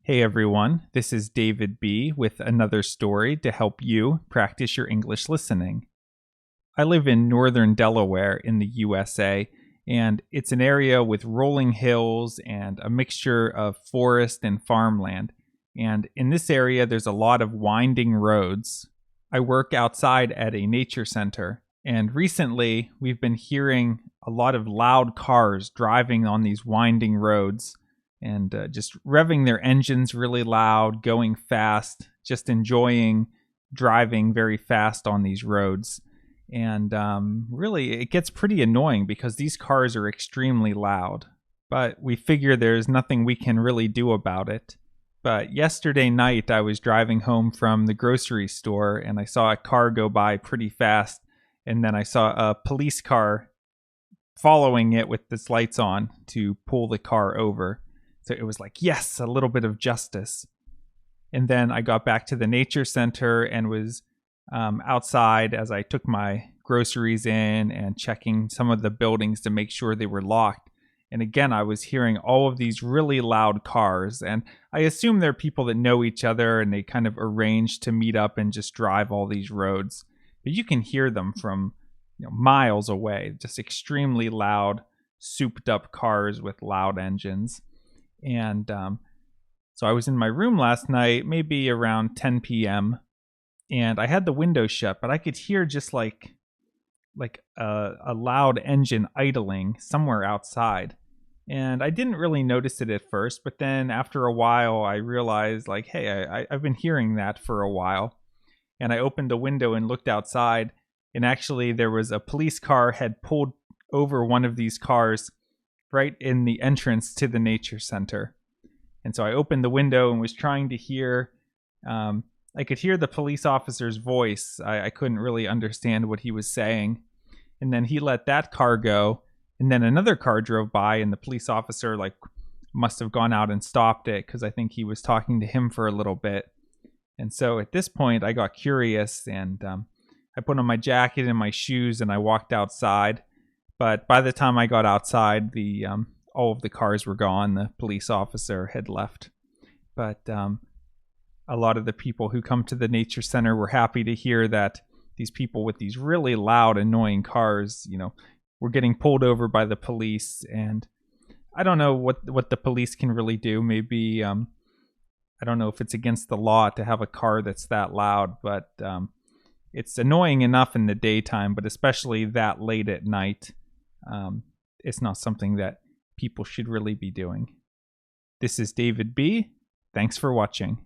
Hey everyone, this is David B. with another story to help you practice your English listening. I live in northern Delaware in the USA, and it's an area with rolling hills and a mixture of forest and farmland. And in this area, there's a lot of winding roads. I work outside at a nature center, and recently we've been hearing a lot of loud cars driving on these winding roads and just revving their engines really loud, going fast, just enjoying driving very fast on these roads. And really, it gets pretty annoying because these cars are extremely loud. But we figure there's nothing we can really do about it. But yesterday night, I was driving home from the grocery store and I saw a car go by pretty fast. And then I saw a police car following it with its lights on to pull the car over. So it was like, yes, a little bit of justice. And then I got back to the nature center and was outside as I took my groceries in and checking some of the buildings to make sure they were locked. And again, I was hearing all of these really loud cars. And I assume they're people that know each other and they kind of arrange to meet up and just drive all these roads. But you can hear them from miles away, just extremely loud, souped up cars with loud engines. And so I was in my room last night, maybe around 10 p.m., and I had the window shut, but I could hear just like a loud engine idling somewhere outside. And I didn't really notice it at first, but then after a while, I realized, like, hey, I've been hearing that for a while. And I opened the window and looked outside, and actually there was a police car had pulled over one of these cars right in the entrance to the nature center. And so I opened the window and was trying to hear, I could hear the police officer's voice. I couldn't really understand what he was saying. And then he let that car go. And then another car drove by and the police officer must have gone out and stopped it because I think he was talking to him for a little bit. And so at this point I got curious and I put on my jacket and my shoes and I walked outside. But by the time I got outside, all of the cars were gone. The police officer had left. But a lot of the people who come to the nature center were happy to hear that these people with these really loud, annoying cars, were getting pulled over by the police. And I don't know what the police can really do. Maybe, I don't know if it's against the law to have a car that's that loud, but it's annoying enough in the daytime, but especially that late at night. It's not something that people should really be doing. This is David B. Thanks for watching.